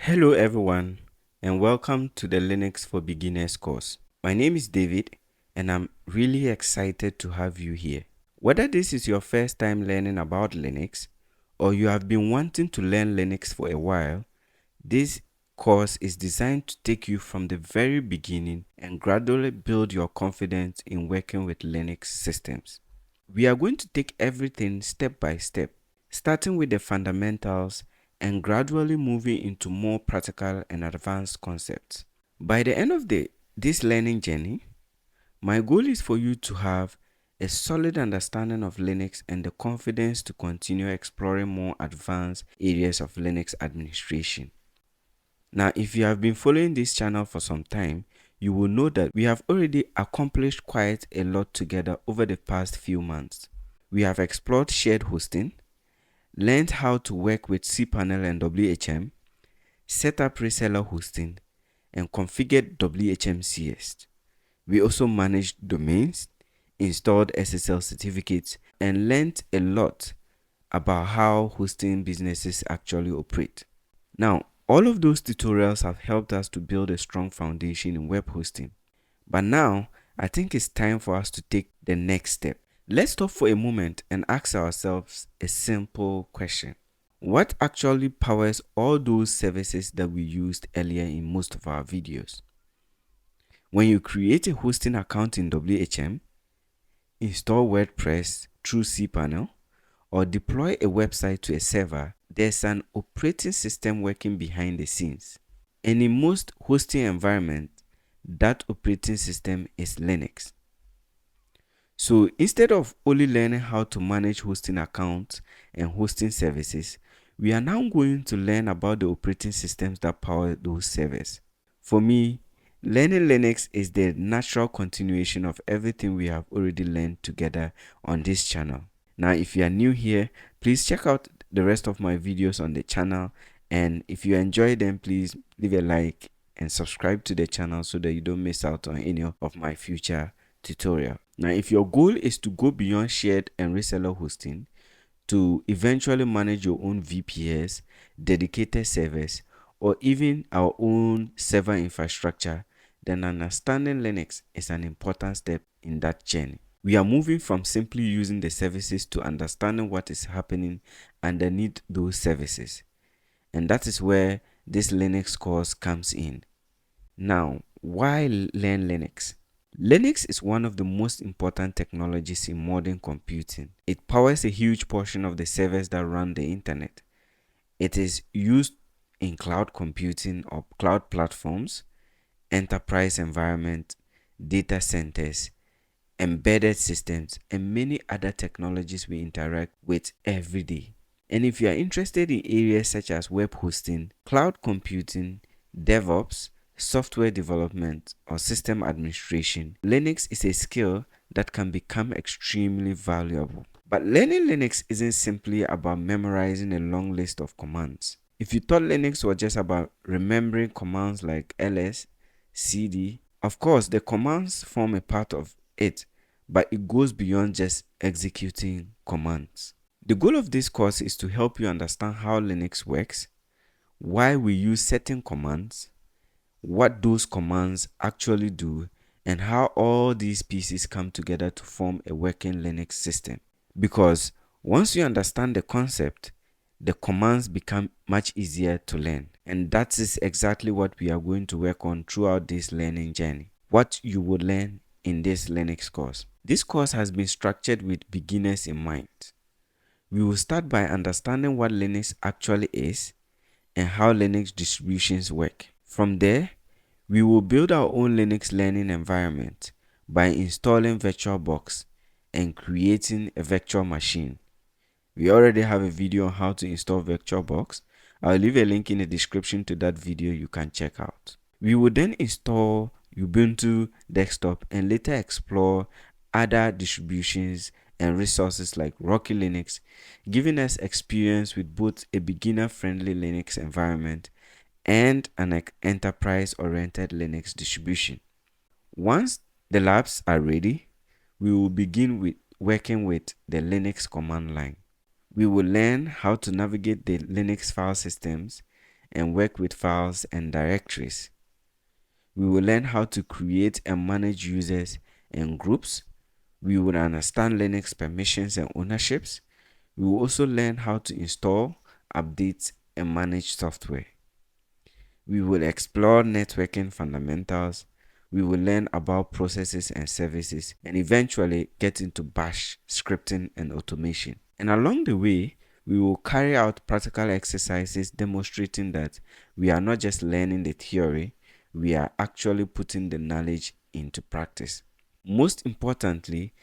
Hello everyone and welcome to the Linux for Beginners course. My name is David and I'm really excited to have you here. Whether this is your first time learning about Linux or you have been wanting to learn Linux for a while, this course is designed to take you from the very beginning and gradually build your confidence in working with Linux systems. We are going to take everything step by step, starting with the fundamentals and gradually moving into more practical and advanced concepts. By the end of this learning journey, my goal is for you to have a solid understanding of Linux and the confidence to continue exploring more advanced areas of Linux administration. Now, if you have been following this channel for some time, you will know that we have already accomplished quite a lot together over the past few months. We have explored shared hosting, learned how to work with cPanel and WHM, set up reseller hosting, and configured WHMCS. We also managed domains, installed SSL certificates, and learned a lot about how hosting businesses actually operate. Now, all of those tutorials have helped us to build a strong foundation in web hosting. But now, I think it's time for us to take the next step. Let's stop for a moment and ask ourselves a simple question. What actually powers all those services that we used earlier in most of our videos? When you create a hosting account in WHM, install WordPress through cPanel, or deploy a website to a server, there's an operating system working behind the scenes. And in most hosting environments, that operating system is Linux. So instead of only learning how to manage hosting accounts and hosting services, we are now going to learn about the operating systems that power those servers. For me, learning Linux is the natural continuation of everything we have already learned together on this channel. Now, if you are new here, please check out the rest of my videos on the channel, and if you enjoy them, please leave a like and subscribe to the channel so that you don't miss out on any of my future tutorial. Now, if your goal is to go beyond shared and reseller hosting to eventually manage your own VPS, dedicated servers, or even our own server infrastructure, then understanding Linux is an important step in that journey. We are moving from simply using the services to understanding what is happening underneath those services. And that is where this Linux course comes in. Now, why learn Linux? Linux is one of the most important technologies in modern computing. It powers a huge portion of the servers that run the internet. It is used in cloud computing or cloud platforms, enterprise environment, data centers, embedded systems, and many other technologies we interact with every day. And if you are interested in areas such as web hosting, cloud computing, DevOps, software development, or system administration, Linux is a skill that can become extremely valuable. But learning Linux isn't simply about memorizing a long list of commands. If you thought Linux was just about remembering commands like ls, cd, of course the commands form a part of it, but it goes beyond just executing commands. The goal of this course is to help you understand how Linux works, why we use certain commands, what those commands actually do, and how all these pieces come together to form a working Linux system. Because once you understand the concept, the commands become much easier to learn. And that is exactly what we are going to work on throughout this learning journey. What you will learn in this Linux course. This course has been structured with beginners in mind. We will start by understanding what Linux actually is and how Linux distributions work. From there, we will build our own Linux learning environment by installing VirtualBox and creating a virtual machine. We already have a video on how to install VirtualBox. I'll leave a link in the description to that video you can check out. We will then install Ubuntu desktop and later explore other distributions and resources like Rocky Linux, giving us experience with both a beginner-friendly Linux environment and an enterprise-oriented Linux distribution. Once the labs are ready, we will begin with working with the Linux command line. We will learn how to navigate the Linux file systems and work with files and directories. We will learn how to create and manage users and groups. We will understand Linux permissions and ownerships. We will also learn how to install, update, and manage software. We will explore networking fundamentals. We will learn about processes and services, and eventually get into bash, scripting, and automation. And along the way, we will carry out practical exercises demonstrating that we are not just learning the theory, we are actually putting the knowledge into practice. Most importantly,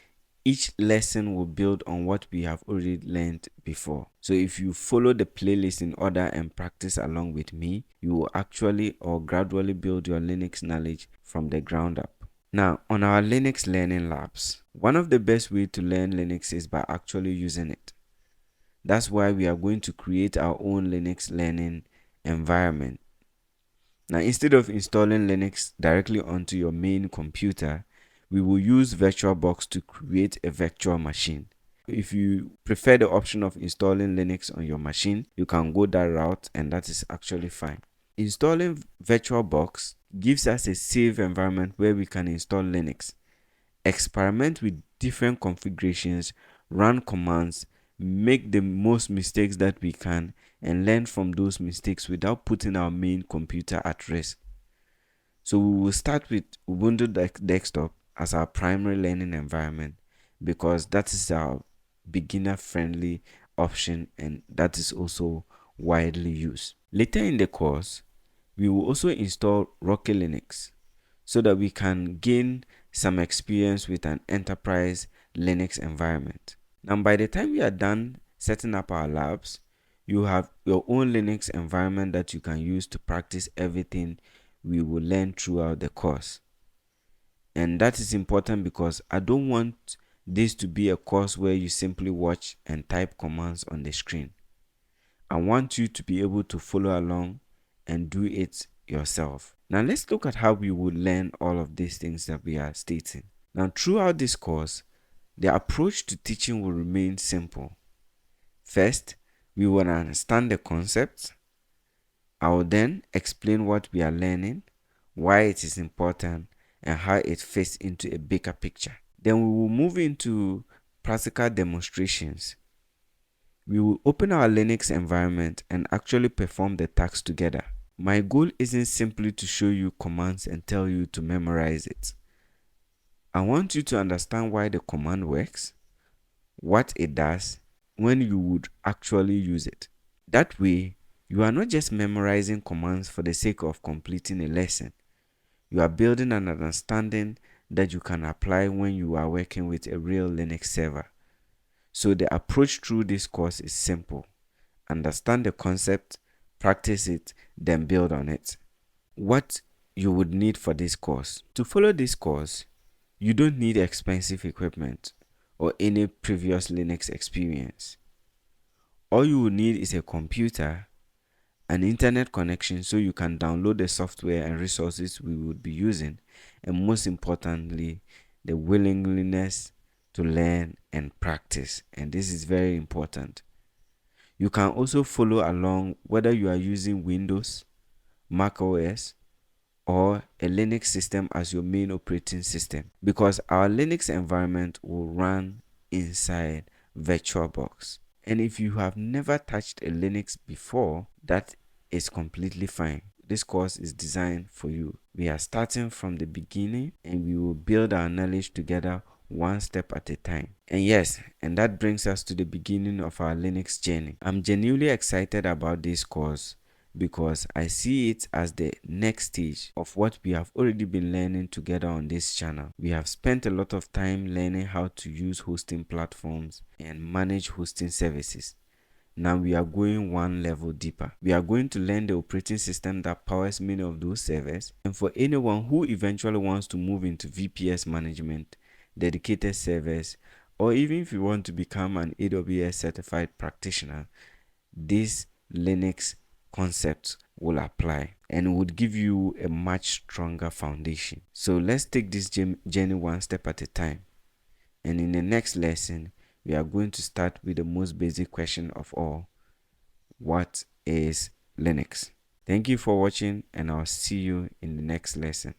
each lesson will build on what we have already learned before. So if you follow the playlist in order and practice along with me, you will actually or gradually build your Linux knowledge from the ground up. Now, on our Linux learning labs, one of the best ways to learn Linux is by actually using it. That's why we are going to create our own Linux learning environment. Now, instead of installing Linux directly onto your main computer, we will use VirtualBox to create a virtual machine. If you prefer the option of installing Linux on your machine, you can go that route, and that is actually fine. Installing VirtualBox gives us a safe environment where we can install Linux, experiment with different configurations, run commands, make the most mistakes that we can, and learn from those mistakes without putting our main computer at risk. So we will start with Ubuntu desktop as our primary learning environment because that is our beginner friendly option, and that is also widely used. Later in the course, we will also install Rocky Linux so that we can gain some experience with an enterprise Linux environment. Now, by the time we are done setting up our labs, you have your own Linux environment that you can use to practice everything we will learn throughout the course. And that is important because I don't want this to be a course where you simply watch and type commands on the screen. I want you to be able to follow along and do it yourself. Now let's look at how we will learn all of these things that we are stating. Now throughout this course, the approach to teaching will remain simple. First, we will understand the concepts. I will then explain what we are learning, why it is important, and how it fits into a bigger picture. Then we will move into practical demonstrations. We will open our Linux environment and actually perform the tasks together. My goal isn't simply to show you commands and tell you to memorize it. I want you to understand why the command works, what it does, when you would actually use it. That way, you are not just memorizing commands for the sake of completing a lesson. You are building an understanding that you can apply when you are working with a real Linux server. So the approach through this course is simple. Understand the concept, practice it, then build on it. What you would need for this course. To follow this course, you don't need expensive equipment or any previous Linux experience. All you will need is a computer, an internet connection so you can download the software and resources we would be using, and most importantly, the willingness to learn and practice. And this is very important. You can also follow along whether you are using Windows, Mac OS, or a Linux system as your main operating system, because our Linux environment will run inside VirtualBox. And if you have never touched a Linux before, that is completely fine. This course is designed for you. We are starting from the beginning and we will build our knowledge together one step at a time. And yes, and that brings us to the beginning of our Linux journey. I'm genuinely excited about this course because I see it as the next stage of what we have already been learning together on this channel. We have spent a lot of time learning how to use hosting platforms and manage hosting services. Now we are going one level deeper. We are going to learn the operating system that powers many of those servers. And for anyone who eventually wants to move into VPS management, dedicated servers, or even if you want to become an AWS certified practitioner, this Linux concept will apply and would give you a much stronger foundation. So let's take this journey one step at a time. And in the next lesson, we are going to start with the most basic question of all. What is Linux? Thank you for watching, and I'll see you in the next lesson.